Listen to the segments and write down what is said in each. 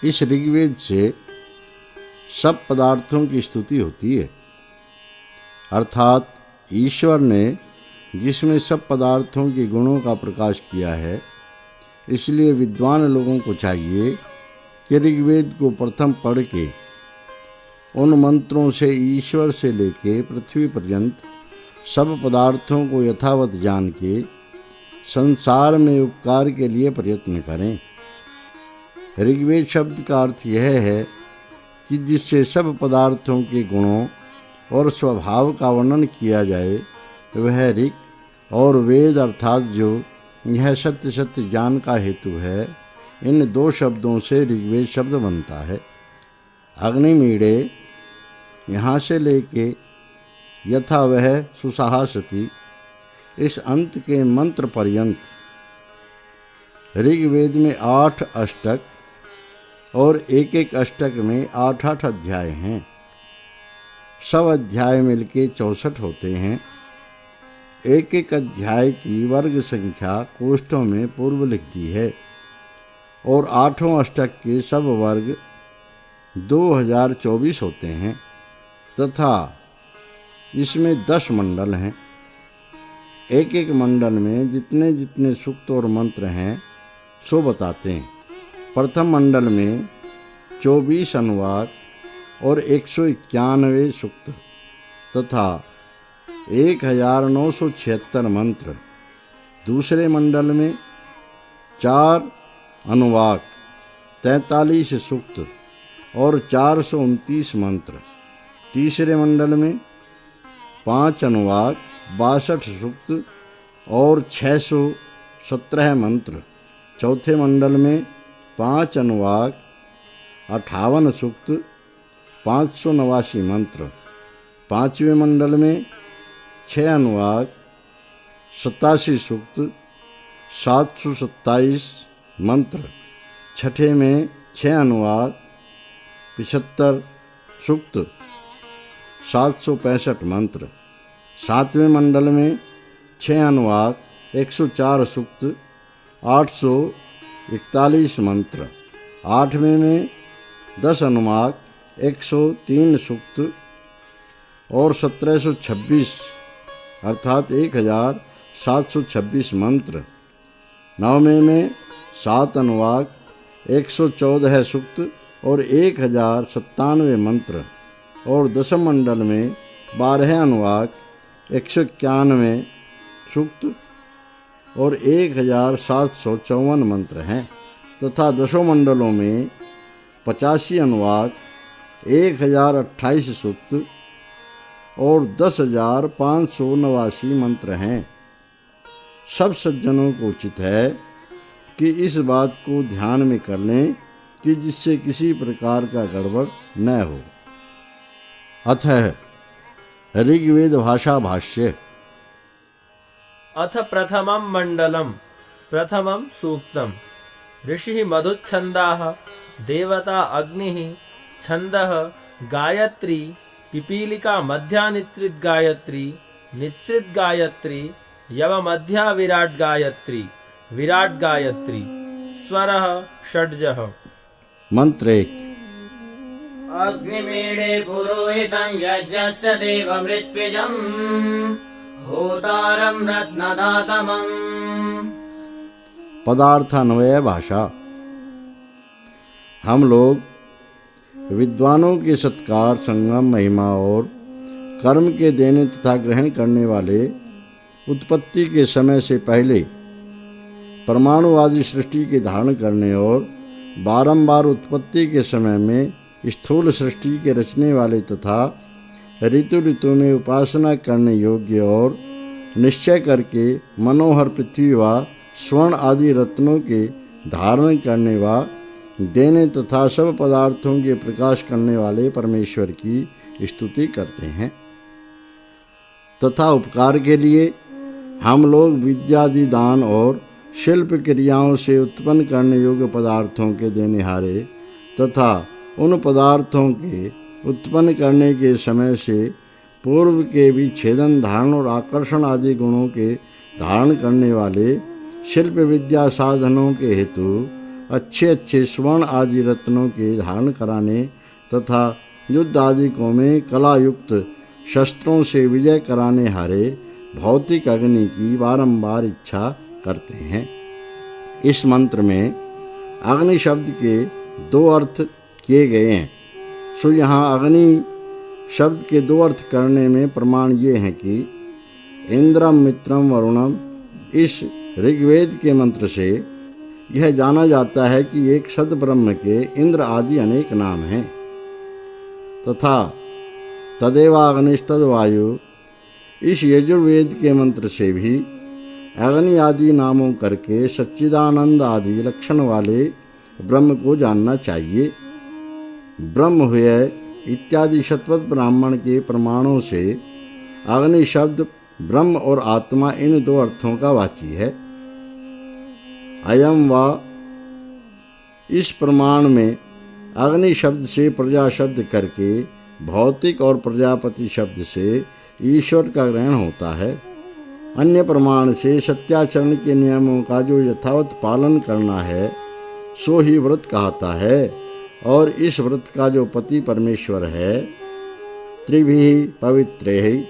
इस ऋग्वेद से सब पदार्थों की स्तुति होती है, अर्थात ईश्वर ने जिसमें सब पदार्थों के गुणों का प्रकाश किया है। इसलिए विद्वान लोगों को चाहिए कि ऋग्वेद को प्रथम पढ़ के उन मंत्रों से ईश्वर से लेके पृथ्वी पर्यंत सब पदार्थों को यथावत जान के संसार में उपकार के लिए प्रयत्न करें। ऋग्वेद शब्द का अर्थ यह है कि जिससे सब पदार्थों के गुणों और स्वभाव का वर्णन किया जाए वह ऋग, और वेद अर्थात जो यह सत्य सत्य ज्ञान का हेतु है। इन दो शब्दों से ऋग्वेद शब्द बनता है। अग्निमीड़े यहाँ से लेके यथा वह सुसहासति इस अंत के मंत्र पर्यंत ऋग्वेद में 8 अष्टक और एक एक अष्टक में 8-8 अध्याय हैं। सब अध्याय मिलके 64 होते हैं। एक एक अध्याय की वर्ग संख्या कोष्ठों में पूर्व लिख दी है और 8 अष्टक के सब वर्ग 2024 होते हैं तथा इसमें 10 मंडल हैं। एक एक मंडल में जितने जितने सूक्त और मंत्र हैं सो बताते हैं। प्रथम मंडल में 24 अनुवाक और 191 सूक्त तथा 1976 मंत्र। दूसरे मंडल में 4 अनुवाक 43 सूक्त और 429 मंत्र। तीसरे मंडल में 5 अनुवाक 62 सूक्त और 617 मंत्र। चौथे मंडल में 5 अनुवाक 58 सूक्त 589 मंत्र। पांचवें मंडल में 6 अनुवाक 87 सूक्त 727 मंत्र। छठे में 6 अनुवाक 75 सूक्त 765 मंत्र। सातवें मंडल में 6 अनुवाक 104 सूक्त 841 मंत्र। आठवें में 10 अनुवाक 103 सूक्त और 1726 अर्थात 1726 मंत्र। नवमें में 7 अनुवाक 114 सूक्त और 1097 मंत्र। और दसम मंडल में 12 अनुवाक 191 सूक्त और 1754 मंत्र हैं तथा दसों मंडलों में 85 अनुवाक 1028 सूक्त और 10,589 मंत्र हैं। सब सज्जनों को उचित है कि इस बात को ध्यान में कर लें कि जिससे किसी प्रकार का गड़बड़ न हो। अतः ऋग्वेद भाषा भाष्य। अथ प्रथमं मंडलम प्रथमं सूक्तम। ऋषिः मधुच्छन्दाः देवता अग्निः छन्दः गायत्री पिपीलिका मध्या निश्रित गायत्री निश्रित गायत्री यवमध्या विराट गायत्री विराट गायत्री स्वरः षड्जः। मंत्र 1। अग्निमीडे पुरोहितं यज्ञस्य देवमृत्विजं होतारं रत्नदातमम्। पदार्थान्वय भाषा। हम लोग विद्वानों के सत्कार, संगम, महिमा और कर्म के देने तथा ग्रहण करने वाले उत्पत्ति के समय से पहले परमाणुवादी सृष्टि के धारण करने और बारंबार उत्पत्ति के समय में स्थूल सृष्टि के रचने वाले तथा ऋतु ऋतु में उपासना करने योग्य और निश्चय करके मनोहर पृथ्वी व स्वर्ण आदि रत्नों के धारण करने व देने तथा सब पदार्थों के प्रकाश करने वाले परमेश्वर की स्तुति करते हैं तथा उपकार के लिए हम लोग विद्यादि दान और शिल्प क्रियाओं से उत्पन्न करने योग्य पदार्थों के देनेहारे तथा उन पदार्थों के उत्पन्न करने के समय से पूर्व के भी छेदन, धारण और आकर्षण आदि गुणों के धारण करने वाले शिल्प विद्या साधनों के हेतु अच्छे अच्छे स्वर्ण आदि रत्नों के धारण कराने तथा युद्ध आदिकों में कलायुक्त शस्त्रों से विजय कराने हारे भौतिक अग्नि की बारंबार इच्छा करते हैं। इस मंत्र में अग्नि शब्द के 2 अर्थ किए गए हैं। सो यहाँ अग्नि शब्द के 2 अर्थ करने में प्रमाण ये हैं कि इंद्रम मित्रम वरुणम, इस ऋग्वेद के मंत्र से यह जाना जाता है कि एक सद ब्रह्म के इंद्र आदि अनेक नाम हैं, तथा तदेवाग्निस्तद वायु, इस यजुर्वेद के मंत्र से भी अग्नि आदि नामों करके सच्चिदानंद आदि लक्षण वाले ब्रह्म को जानना चाहिए। ब्रह्म हुए इत्यादि शतपथ ब्राह्मण के प्रमाणों से अग्नि शब्द ब्रह्म और आत्मा इन 2 अर्थों का वाची है। अयम वा, इस प्रमाण में अग्नि शब्द से प्रजा शब्द करके भौतिक और प्रजापति शब्द से ईश्वर का ग्रहण होता है। अन्य प्रमाण से सत्याचरण के नियमों का जो यथावत पालन करना है सो ही व्रत कहता है, और इस व्रत का जो पति परमेश्वर है त्रिभिः पवित्रैः,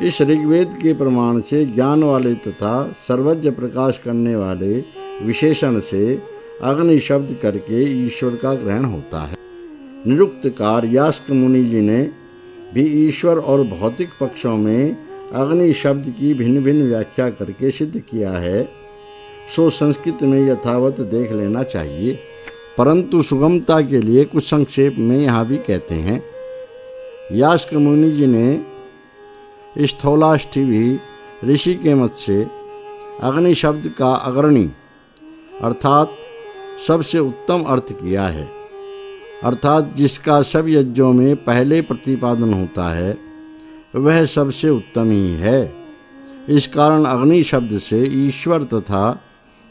इस ऋग्वेद के प्रमाण से ज्ञान वाले तथा सर्वज्ञ प्रकाश करने वाले विशेषण से अग्नि शब्द करके ईश्वर का ग्रहण होता है। निरुक्तकार यास्क मुनि जी ने भी ईश्वर और भौतिक पक्षों में अग्नि शब्द की भिन्न भिन्न व्याख्या करके सिद्ध किया है। सो संस्कृत में यथावत देख लेना चाहिए, परंतु सुगमता के लिए कुछ संक्षेप में यहाँ भी कहते हैं। यास्क मुनि जी ने स्थौलाष्ठिवी ऋषि के मत से अग्नि शब्द का अग्रणी अर्थात सबसे उत्तम अर्थ किया है, अर्थात जिसका सब यज्ञों में पहले प्रतिपादन होता है वह सबसे उत्तम ही है। इस कारण अग्नि शब्द से ईश्वर तथा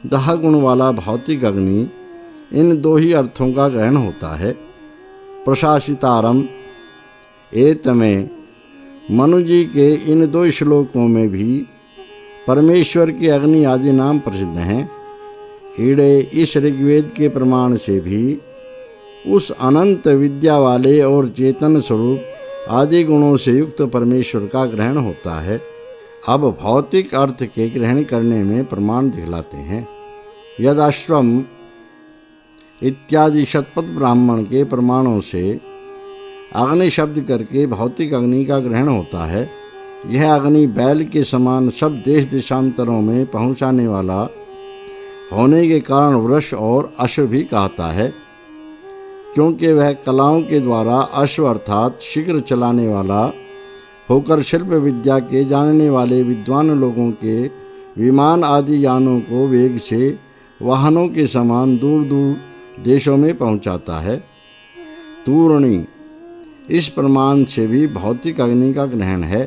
दह गुण वाला भौतिक अग्नि, इन 2 ही अर्थों का ग्रहण होता है। प्रशासितारम एतमें, मनु जी के इन 2 श्लोकों में भी परमेश्वर के अग्नि आदि नाम प्रसिद्ध हैं। ईड़े, इस ऋग्वेद के प्रमाण से भी उस अनंत विद्या वाले और चेतन स्वरूप आदि गुणों से युक्त परमेश्वर का ग्रहण होता है। अब भौतिक अर्थ के ग्रहण करने में प्रमाण दिखलाते हैं। यदाश्वम इत्यादि शतपथ ब्राह्मण के प्रमाणों से अग्नि शब्द करके भौतिक अग्नि का ग्रहण होता है। यह अग्नि बैल के समान सब देश देशांतरों में पहुंचाने वाला होने के कारण वृष और अश्व भी कहता है, क्योंकि वह कलाओं के द्वारा अश्व अर्थात शीघ्र चलाने वाला होकर शिल्प विद्या के जानने वाले विद्वान लोगों के विमान आदि यानों को वेग से वाहनों के समान दूर दूर देशों में पहुंचाता है। तूर्णी, इस प्रमाण से भी भौतिक अग्नि का ग्रहण है,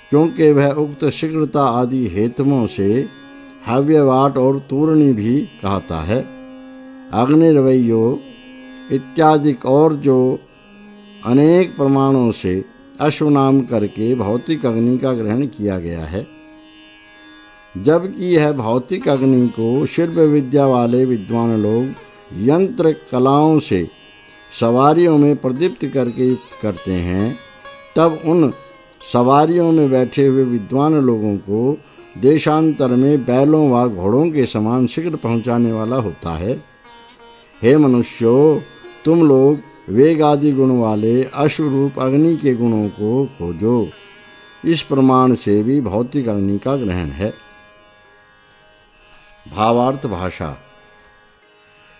क्योंकि वह उक्त शीघ्रता आदि हेतुओं से हव्यवाट और तूर्णी भी कहता है। अग्निर्वयो इत्यादि और जो अनेक प्रमाणों से अश्वनाम करके भौतिक अग्नि का ग्रहण किया गया है, जबकि यह भौतिक अग्नि को शिल्प विद्या वाले विद्वान लोग यंत्र कलाओं से सवारियों में प्रदीप्त करके युक्त करते हैं, तब उन सवारियों में बैठे हुए विद्वान लोगों को देशांतर में बैलों व घोड़ों के समान शीघ्र पहुंचाने वाला होता है। हे मनुष्यों, तुम लोग वेग आदि गुण वाले अश्वरूप अग्नि के गुणों को खोजो। इस प्रमाण से भी भौतिक अग्नि का ग्रहण है। भावार्थ भाषा।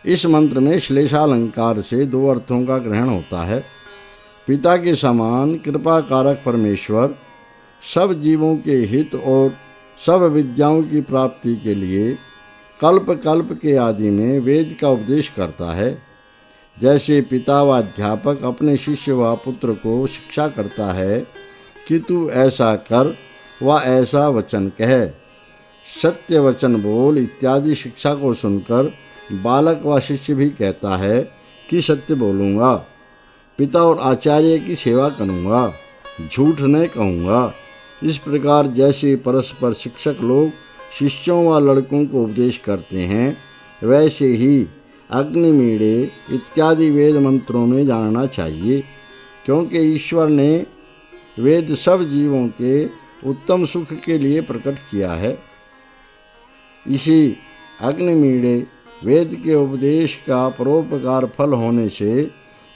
इस मंत्र में श्लेषालंकार से 2 अर्थों का ग्रहण होता है। पिता के समान कृपा कारक परमेश्वर सब जीवों के हित और सब विद्याओं की प्राप्ति के लिए कल्प कल्प के आदि में वेद का उपदेश करता है। जैसे पिता व अध्यापक अपने शिष्य व पुत्र को शिक्षा करता है कि तू ऐसा कर व ऐसा वचन कह, सत्य वचन बोल इत्यादि शिक्षा को सुनकर बालक व शिष्य भी कहता है कि सत्य बोलूँगा, पिता और आचार्य की सेवा करूँगा, झूठ नहीं कहूँगा। इस प्रकार जैसे परस्पर शिक्षक लोग शिष्यों व लड़कों को उपदेश करते हैं, वैसे ही अग्निमीड़े इत्यादि वेद मंत्रों में जानना चाहिए, क्योंकि ईश्वर ने वेद सब जीवों के उत्तम सुख के लिए प्रकट किया है। इसी अग्निमीड़े वेद के उपदेश का परोपकार फल होने से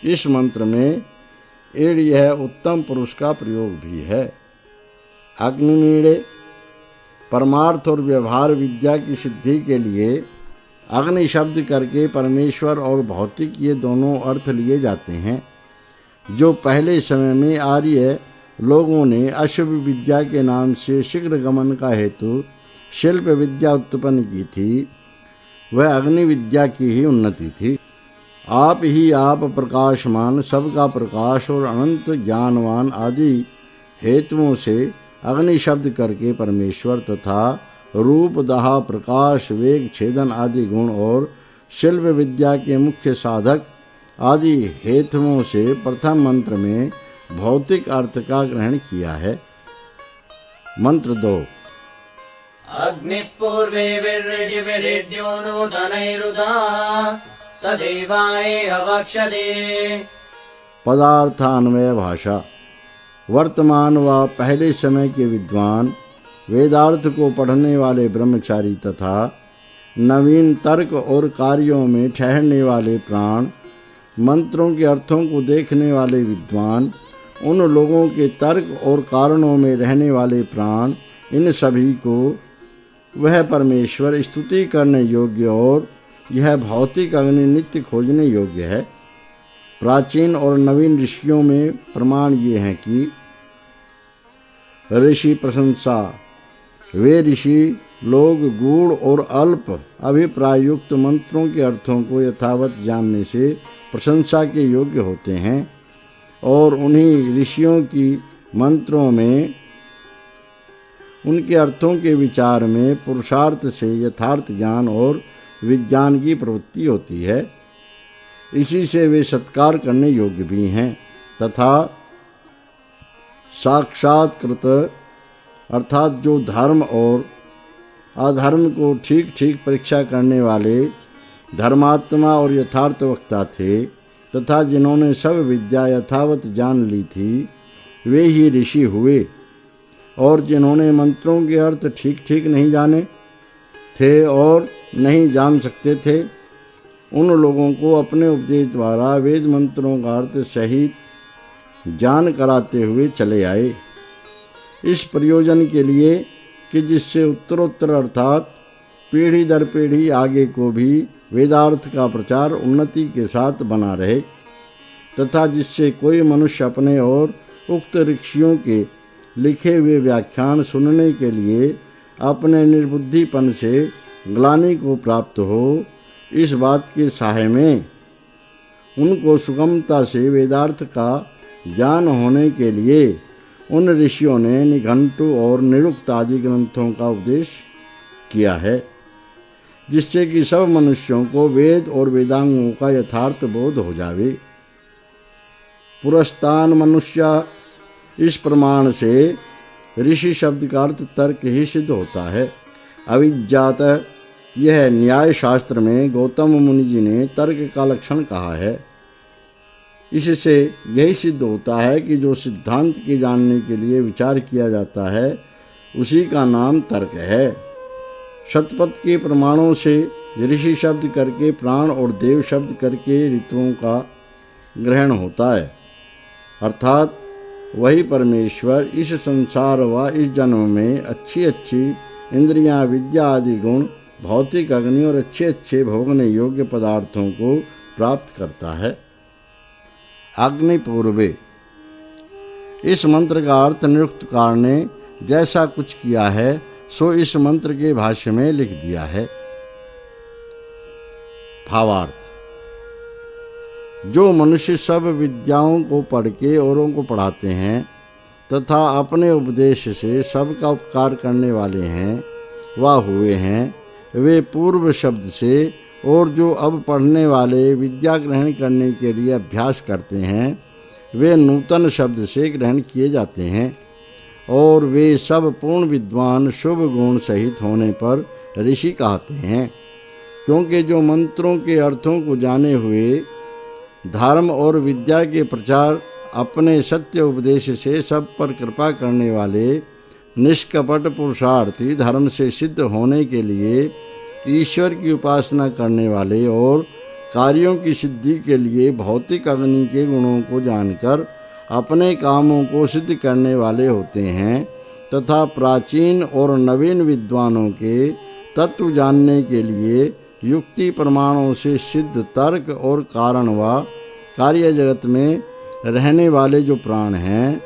इस मंत्र में एड़ यह उत्तम पुरुष का प्रयोग भी है। अग्निमीड़े परमार्थ और व्यवहार विद्या की सिद्धि के लिए अग्नि शब्द करके परमेश्वर और भौतिक ये दोनों अर्थ लिए जाते हैं। जो पहले समय में आर्य लोगों ने अशुभ विद्या के नाम से शीघ्र गमन का हेतु शिल्प विद्या उत्पन्न की थी, वह अग्नि विद्या की ही उन्नति थी। आप ही आप प्रकाशमान, सबका प्रकाश और अनंत ज्ञानवान आदि हेतुओं से अग्नि शब्द करके परमेश्वर तथा रूप, दाह, प्रकाश, वेग, छेदन आदि गुण और शिल्प विद्या के मुख्य साधक आदि हेतुओं से प्रथम मंत्र में भौतिक अर्थ का ग्रहण किया है। मंत्र 2। अग्निः पूर्वे विर्षिभिरिड्यो नूतनैरुदा स देवाय हवक्षते। पदार्थान्वय भाषा। वर्तमान व पहले समय के विद्वान, वेदार्थ को पढ़ने वाले ब्रह्मचारी तथा नवीन तर्क और कार्यों में ठहरने वाले प्राण, मंत्रों के अर्थों को देखने वाले विद्वान, उन लोगों के तर्क और कारणों में रहने वाले प्राण, इन सभी को वह परमेश्वर स्तुति करने योग्य और यह भौतिक अग्नि नित्य खोजने योग्य है। प्राचीन और नवीन ऋषियों में प्रमाण ये हैं कि ऋषि प्रशंसा, वे ऋषि लोग गूढ़ और अल्प अभिप्राय युक्त मंत्रों के अर्थों को यथावत जानने से प्रशंसा के योग्य होते हैं और उन्हीं ऋषियों की मंत्रों में उनके अर्थों के विचार में पुरुषार्थ से यथार्थ ज्ञान और विज्ञान की प्रवृत्ति होती है। इसी से वे सत्कार करने योग्य भी हैं तथा साक्षात्कृत अर्थात जो धर्म और अधर्म को ठीक ठीक परीक्षा करने वाले धर्मात्मा और यथार्थ वक्ता थे तथा जिन्होंने सब विद्या यथावत जान ली थी, वे ही ऋषि हुए। और जिन्होंने मंत्रों के अर्थ ठीक ठीक नहीं जाने थे और नहीं जान सकते थे, उन लोगों को अपने उपदेश द्वारा वेद मंत्रों का अर्थ सहित जान कराते हुए चले आए, इस प्रयोजन के लिए कि जिससे उत्तरोत्तर अर्थात पीढ़ी दर पीढ़ी आगे को भी वेदार्थ का प्रचार उन्नति के साथ बना रहे तथा जिससे कोई मनुष्य अपने और उक्त ऋषियों के लिखे हुए व्याख्यान सुनने के लिए अपने निर्बुद्धिपन से ग्लानि को प्राप्त हो, इस बात के सहाय में उनको सुगमता से वेदार्थ का ज्ञान होने के लिए उन ऋषियों ने निघंटु और निरुक्त आदि ग्रंथों का उपदेश किया है, जिससे कि सब मनुष्यों को वेद और वेदांगों का यथार्थ बोध हो जावे। पुरस्तान मनुष्य, इस प्रमाण से ऋषि शब्द का अर्थ तर्क ही सिद्ध होता है। अविज्ञात, यह न्याय शास्त्र में गौतम मुनि जी ने तर्क का लक्षण कहा है। इससे यही सिद्ध होता है कि जो सिद्धांत के जानने के लिए विचार किया जाता है उसी का नाम तर्क है। शतपथ के प्रमाणों से ऋषि शब्द करके प्राण और देव शब्द करके ऋतुओं का ग्रहण होता है, अर्थात वही परमेश्वर इस संसार व इस जन्म में अच्छी अच्छी इंद्रियां, विद्या आदि गुण, भौतिक अग्नि और अच्छे अच्छे भोगने योग्य पदार्थों को प्राप्त करता है। अग्नि पूर्वे, इस मंत्र का अर्थ निरुक्तकार ने जैसा कुछ किया है सो इस मंत्र के भाष्य में लिख दिया है। भावार्थ, जो मनुष्य सब विद्याओं को पढ़ के औरों को पढ़ाते हैं तथा अपने उपदेश से सबका उपकार करने वाले हैं व हुए हैं, वे पूर्व शब्द से, और जो अब पढ़ने वाले विद्या ग्रहण करने के लिए अभ्यास करते हैं वे नूतन शब्द से ग्रहण किए जाते हैं, और वे सब पूर्ण विद्वान शुभ गुण सहित होने पर ऋषि कहते हैं। क्योंकि जो मंत्रों के अर्थों को जाने हुए धर्म और विद्या के प्रचार अपने सत्य उपदेश से सब पर कृपा करने वाले निष्कपट पुरुषार्थी, धर्म से सिद्ध होने के लिए ईश्वर की उपासना करने वाले और कार्यों की सिद्धि के लिए भौतिक अग्नि के गुणों को जानकर अपने कामों को सिद्ध करने वाले होते हैं, तथा प्राचीन और नवीन विद्वानों के तत्व जानने के लिए युक्ति प्रमाणों से सिद्ध तर्क और कारण व कार्य जगत में रहने वाले जो प्राण हैं,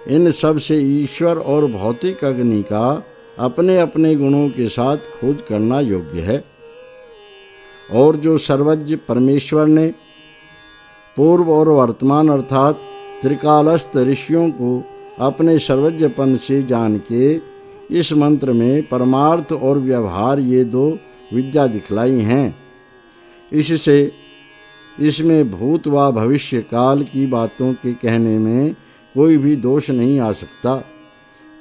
इन सब से ईश्वर और भौतिक अग्नि का अपने अपने गुणों के साथ खोज करना योग्य है। और जो सर्वज्ञ परमेश्वर ने पूर्व और वर्तमान अर्थात त्रिकालस्थ ऋषियों को अपने सर्वज्ञपन से जान के इस मंत्र में परमार्थ और व्यवहार ये दो विद्या दिखलाई हैं, इससे इसमें भूत व भविष्य काल की बातों के कहने में कोई भी दोष नहीं आ सकता,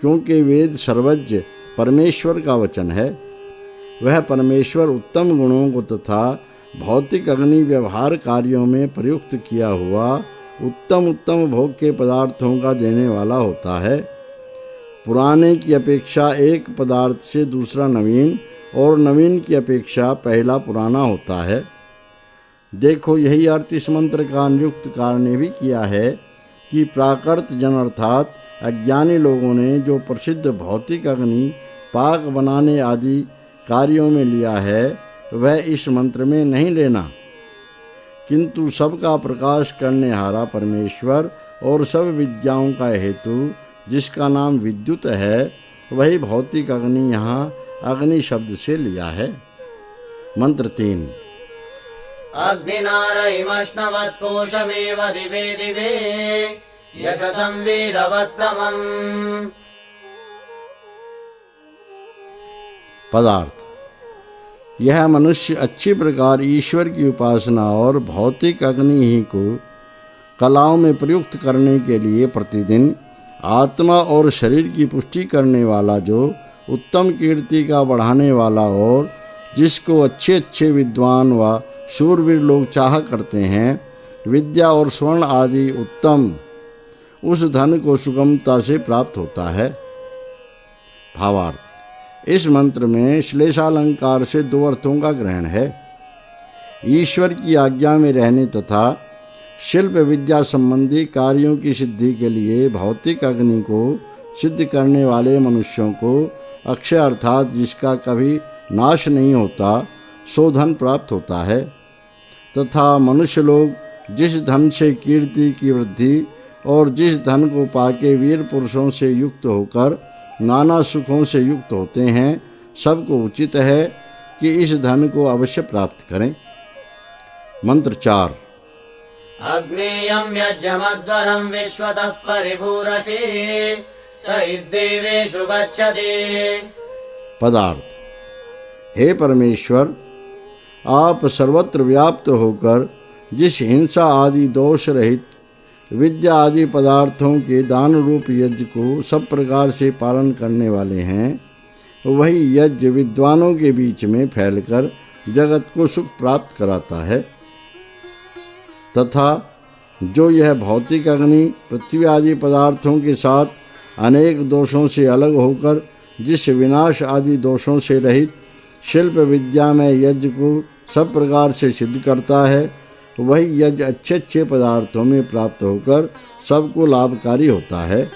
क्योंकि वेद सर्वज्ञ परमेश्वर का वचन है। वह परमेश्वर उत्तम गुणों को तथा भौतिक अग्नि व्यवहार कार्यों में प्रयुक्त किया हुआ उत्तम उत्तम भोग के पदार्थों का देने वाला होता है। पुराने की अपेक्षा एक पदार्थ से दूसरा नवीन और नवीन की अपेक्षा पहला पुराना होता है। देखो, यही अर्थ इस मंत्र का नियुक्तकार ने भी किया है कि प्राकृत जन अर्थात अज्ञानी लोगों ने जो प्रसिद्ध भौतिक अग्नि पाक बनाने आदि कार्यों में लिया है वह इस मंत्र में नहीं लेना, किंतु सबका प्रकाश करने हारा परमेश्वर और सब विद्याओं का हेतु जिसका नाम विद्युत है, वही भौतिक अग्नि यहाँ अग्नि शब्द से लिया है। मंत्र 3। अग्निनारहिमश्नवत्कोशमेव दिवे दिवे यशसं वीरवत्तमम्। पदार्थ। यह मनुष्य अच्छी प्रकार ईश्वर की उपासना और भौतिक अग्नि ही को कलाओं में प्रयुक्त करने के लिए प्रतिदिन आत्मा और शरीर की पुष्टि करने वाला, जो उत्तम कीर्ति का बढ़ाने वाला और जिसको अच्छे अच्छे विद्वान व शूरवीर लोग चाह करते हैं, विद्या और स्वर्ण आदि उत्तम उस धन को सुगमता से प्राप्त होता है। भावार्थ। इस मंत्र में श्लेषालंकार से दो अर्थों का ग्रहण है। ईश्वर की आज्ञा में रहने तथा शिल्प विद्या संबंधी कार्यों की सिद्धि के लिए भौतिक अग्नि को सिद्ध करने वाले मनुष्यों को अक्षय अर्थात जिसका कभी नाश नहीं होता सो धन प्राप्त होता है, तथा मनुष्य लोग जिस धन से कीर्ति की वृद्धि और जिस धन को पाके वीर पुरुषों से युक्त होकर नाना सुखों से युक्त होते हैं, सबको उचित है कि इस धन को अवश्य प्राप्त करें। मंत्र 4। अग्नेयं यज्ञमध्वरं विश्वतः परिभूरसि स देवेषु गच्छति। पदार्थ। हे परमेश्वर, आप सर्वत्र व्याप्त होकर जिस हिंसा आदि दोष रहित विद्या आदि पदार्थों के दान रूप यज्ञ को सब प्रकार से पालन करने वाले हैं, वही यज्ञ विद्वानों के बीच में फैलकर जगत को सुख प्राप्त कराता है, तथा जो यह भौतिक अग्नि पृथ्वी आदि पदार्थों के साथ अनेक दोषों से अलग होकर जिस विनाश आदि दोषों से रहित शिल्प विद्या में यज्ञ को सब प्रकार से सिद्ध करता है, वही यज्ञ अच्छे अच्छे पदार्थों में प्राप्त होकर सबको लाभकारी होता है।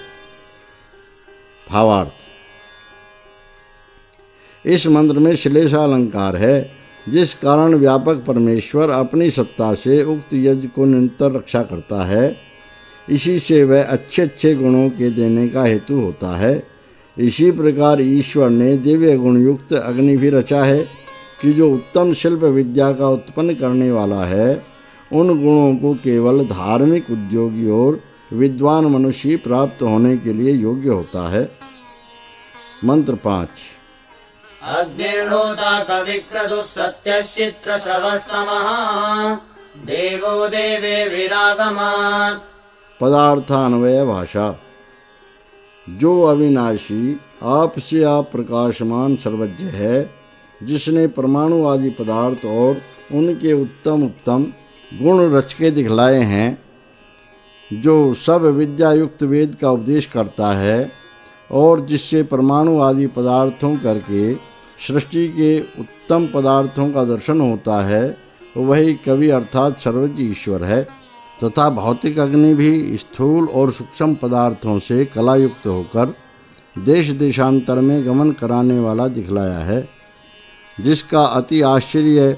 भावार्थ। इस मंत्र में श्लेषालंकार है, जिस कारण व्यापक परमेश्वर अपनी सत्ता से उक्त यज्ञ को निरंतर रक्षा करता है। इसी से वह अच्छे अच्छे गुणों के देने का हेतु होता है। इसी प्रकार ईश्वर ने दिव्य गुण युक्त अग्नि भी रचा है कि जो उत्तम शिल्प विद्या का उत्पन्न करने वाला है, उन गुणों को केवल धार्मिक उद्योगी और विद्वान मनुष्य प्राप्त होने के लिए योग्य होता है। मंत्र 5। अग्निर्होता कविक्रतुः सत्यश्चित्रश्रवस्तमः देवो देवे विरागमात्। पदार्थान्वय भाषा। जो अविनाशी आपसे आप प्रकाशमान सर्वज्ञ है, जिसने परमाणु आदि पदार्थ और उनके उत्तम उत्तम गुण रच के दिखलाए हैं, जो सब विद्या युक्त वेद का उपदेश करता है और जिससे परमाणु आदि पदार्थों करके सृष्टि के उत्तम पदार्थों का दर्शन होता है, वही कवि अर्थात सर्वज्ञ ईश्वर है। तथा भौतिक अग्नि भी स्थूल और सूक्ष्म पदार्थों से कलायुक्त होकर देश देशांतर में गमन कराने वाला दिखलाया है। जिसका अति आश्चर्य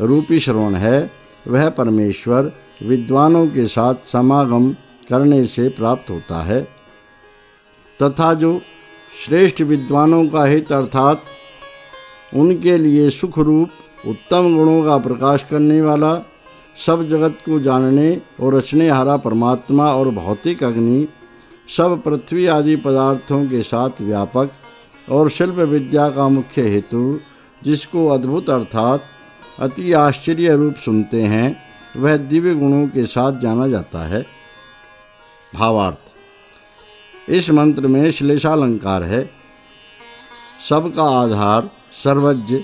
रूपी श्रवण है, वह परमेश्वर विद्वानों के साथ समागम करने से प्राप्त होता है। तथा जो श्रेष्ठ विद्वानों का हित अर्थात उनके लिए सुख रूप उत्तम गुणों का प्रकाश करने वाला, सब जगत को जानने और रचने हारा परमात्मा और भौतिक अग्नि सब पृथ्वी आदि पदार्थों के साथ व्यापक और शिल्प विद्या का मुख्य हेतु, जिसको अद्भुत अर्थात अति आश्चर्य रूप सुनते हैं, वह दिव्य गुणों के साथ जाना जाता है। भावार्थ: इस मंत्र में श्लेषालंकार है। सबका आधार, सर्वज्ञ,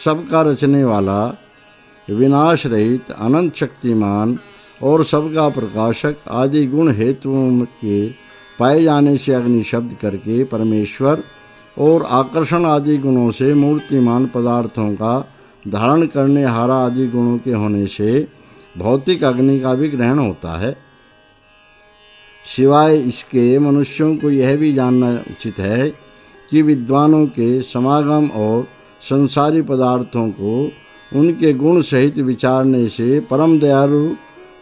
सबका रचने वाला, विनाश रहित, अनंत शक्तिमान और सबका प्रकाशक आदि गुण हेतुओं के पाए जाने से अग्नि शब्द करके परमेश्वर और आकर्षण आदि गुणों से मूर्तिमान पदार्थों का धारण करने हारा आदि गुणों के होने से भौतिक अग्नि का भी ग्रहण होता है। सिवाय इसके मनुष्यों को यह भी जानना उचित है कि विद्वानों के समागम और संसारी पदार्थों को उनके गुण सहित विचारने से परम दयालु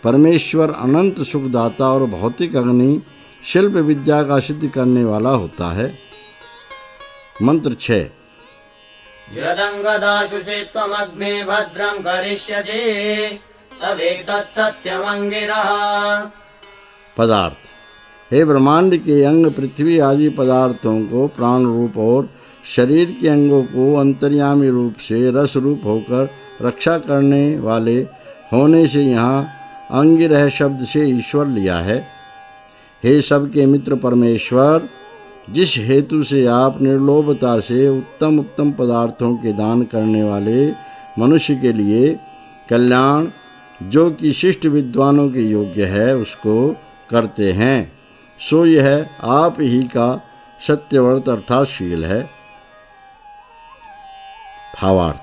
परमेश्वर अनंत सुखदाता और भौतिक अग्नि शिल्प विद्या का सिद्ध करने वाला होता है। मंत्र 6। यदंगदाशुषे त्वमग्ने भद्रं करिष्यसि तवेतत्सत्यमंगिरः। पदार्थ: हे ब्रह्मांड के अंग पृथ्वी आदि पदार्थों को प्राण रूप और शरीर के अंगों को अंतर्यामी रूप से रस रूप होकर रक्षा करने वाले होने से यहाँ अंगिरह शब्द से ईश्वर लिया है। हे सबके मित्र परमेश्वर, जिस हेतु से आप निर्लोभता से उत्तम उत्तम पदार्थों के दान करने वाले मनुष्य के लिए कल्याण, जो कि शिष्ट विद्वानों के योग्य है, उसको करते हैं, सो यह आप ही का सत्यव्रत अर्थात शील है। भावार्थ: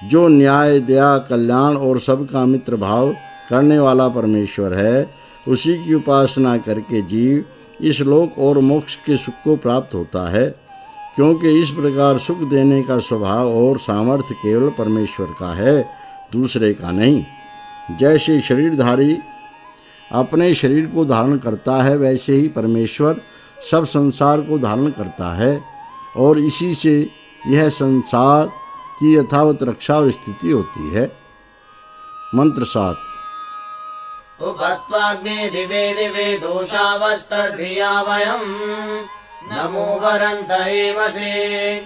जो न्याय, दया, कल्याण और सबका मित्र भाव करने वाला परमेश्वर है, उसी की उपासना करके जीव इस लोक और मोक्ष के सुख को प्राप्त होता है, क्योंकि इस प्रकार सुख देने का स्वभाव और सामर्थ्य केवल परमेश्वर का है, दूसरे का नहीं। जैसे शरीरधारी अपने शरीर को धारण करता है, वैसे ही परमेश्वर सब संसार को धारण करता है और इसी से यह संसार की यथावत रक्षा और स्थिति होती है। मंत्र 7। उपत्वाग्ने दिवे दिवे दोषावस्तर्धिया वयं नमो वरन्त एवसे।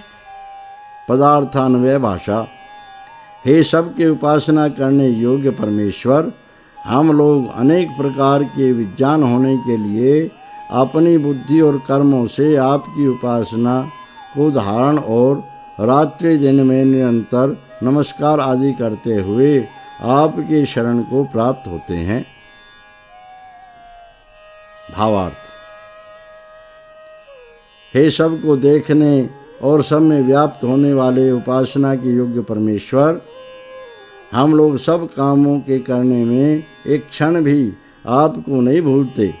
पदार्थान्वय भाषा: हे सबके उपासना करने योग्य परमेश्वर, हम लोग अनेक प्रकार के विज्ञान होने के लिए अपनी बुद्धि और कर्मों से आपकी उपासना को धारण और रात्रि दिन में निरंतर नमस्कार आदि करते हुए आपके शरण को प्राप्त होते हैं। भावार्थ: हे सबको देखने और सब में व्याप्त होने वाले उपासना के योग्य परमेश्वर, हम लोग सब कामों के करने में एक क्षण भी आपको नहीं भूलते।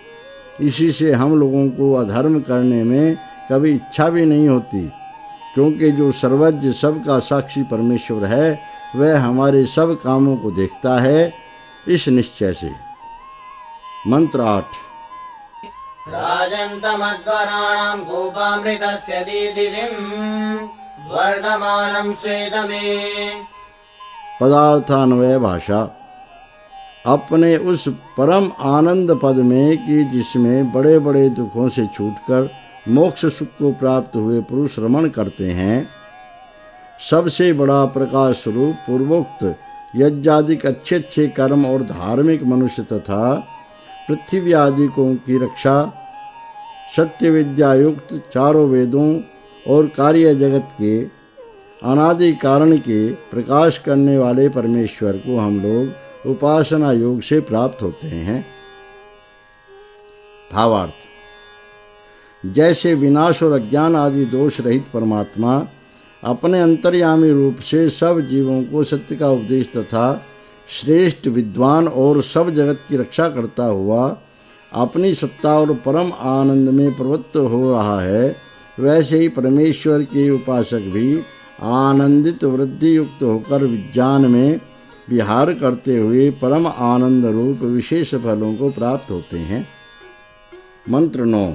इसी से हम लोगों को अधर्म करने में कभी इच्छा भी नहीं होती, क्योंकि जो सर्वज्ञ सबका साक्षी परमेश्वर है, वह हमारे सब कामों को देखता है, इस निश्चय से। मंत्र 8। राजन्तमध्वराणां गोपामृतस्य दीदिविं वर्धमानं स्वेदमे। पदार्थान्वय भाषा: अपने उस परम आनंद पद में कि जिसमें बड़े बड़े दुखों से छूटकर मोक्ष सुख को प्राप्त हुए पुरुष रमण करते हैं, सबसे बड़ा प्रकाश स्वरूप पूर्वोक्त यज्ञादिक अच्छे अच्छे कर्म और धार्मिक मनुष्य तथा पृथ्वी आदि को की रक्षा, सत्य विद्या युक्त चारों वेदों और कार्य जगत के अनादि कारण के प्रकाश करने वाले परमेश्वर को हम लोग उपासना योग से प्राप्त होते हैं। भावार्थ: जैसे विनाश और अज्ञान आदि दोष रहित परमात्मा अपने अंतर्यामी रूप से सब जीवों को सत्य का उपदेश तथा श्रेष्ठ विद्वान और सब जगत की रक्षा करता हुआ अपनी सत्ता और परम आनंद में प्रवृत्त हो रहा है, वैसे ही परमेश्वर के उपासक भी आनंदित वृद्धि युक्त होकर विज्ञान में विहार करते हुए परम आनंद रूप विशेष फलों को प्राप्त होते हैं। मंत्र 9।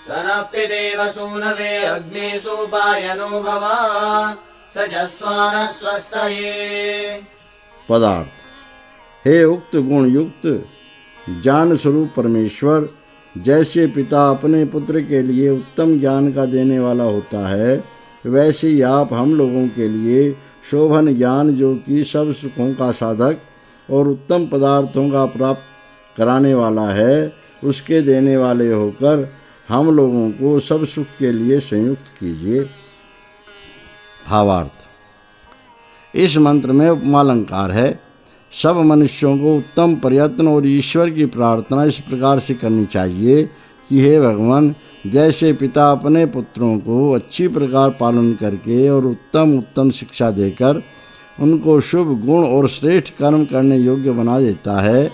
सनप्यदेव सूनवे अग्नि सुपायनो भव सजस्वान स्वस्तये। पदार्थ: हे उक्त गुण युक्त ज्ञान स्वरूप परमेश्वर, जैसे पिता अपने पुत्र के लिए उत्तम ज्ञान का देने वाला होता है, वैसे ही आप हम लोगों के लिए शोभन ज्ञान, जो कि सब सुखों का साधक और उत्तम पदार्थों का प्राप्त कराने वाला है, उसके देने वाले होकर हम लोगों को सब सुख के लिए संयुक्त कीजिए। भावार्थ: इस मंत्र में उपमालंकार है। सब मनुष्यों को उत्तम प्रयत्न और ईश्वर की प्रार्थना इस प्रकार से करनी चाहिए कि हे भगवान, जैसे पिता अपने पुत्रों को अच्छी प्रकार पालन करके और उत्तम शिक्षा देकर उनको शुभ गुण और श्रेष्ठ कर्म करने योग्य बना देता है,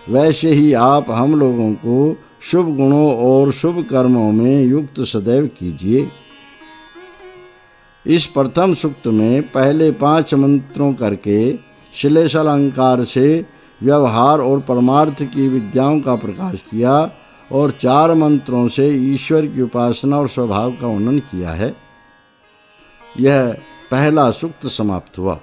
वैसे ही आप हम लोगों को शुभ गुणों और शुभ कर्मों में युक्त सदैव कीजिए। इस प्रथम सूक्त में पहले 5 मंत्रों करके श्लेष अलंकार से व्यवहार और परमार्थ की विद्याओं का प्रकाश किया और 4 मंत्रों से ईश्वर की उपासना और स्वभाव का वर्णन किया है। यह पहला सूक्त समाप्त हुआ।